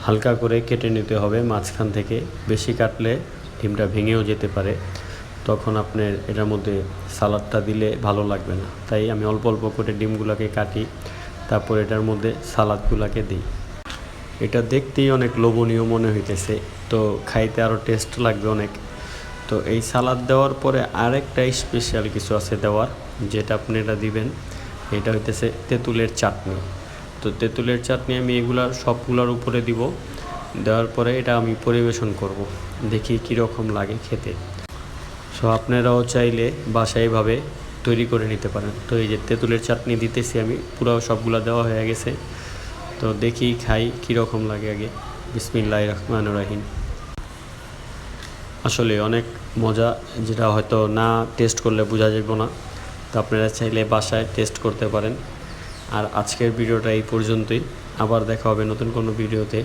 হালকা করে কেটে নিতে হবে মাঝখান থেকে। বেশি কাটলে ডিমটা ভেঙেও যেতে পারে, তখন আপনার এটার মধ্যে সালাদটা দিলে ভালো লাগবে না। তাই আমি অল্প অল্প করে ডিমগুলোকে কাটি, তারপর এটার মধ্যে সালাদগুলোকে দিই। এটা দেখতেই অনেক লোভনীয় মনে হইতেছে, তো খাইতে আরও টেস্ট লাগবে অনেক। তো এই সালাদ দেওয়ার পরে আরেকটা স্পেশাল কিছু আছে দেওয়ার, যেটা আপনি এটা দিবেন, এটা হইতেছে তেঁতুলের চাটনি। তো তেঁতুলের চাটনি আমি এগুলার সবগুলোর উপরে দিব। দেওয়ার পরে এটা আমি পরিবেশন করব, দেখি কীরকম লাগে খেতে। সো আপনারাও চাইলে বাসায় এভাবে তৈরি করে নিতে পারেন। তো এই যে তেঁতুলের চাটনি দিতেছি আমি, পুরো সবগুলা দেওয়া হয়ে গেছে। তো দেখি খাই কীরকম লাগে আগে। বিসমিল্লাহির রহমানির রহিম। আসলে অনেক মজা, যেটা হয়তো না টেস্ট করলে বোঝা যাবে না। তো আপনারা চাইলে বাসায় টেস্ট করতে পারেন। আর আজকের ভিডিওটা এই পর্যন্তই। আবার দেখা হবে নতুন কোনো ভিডিওতে।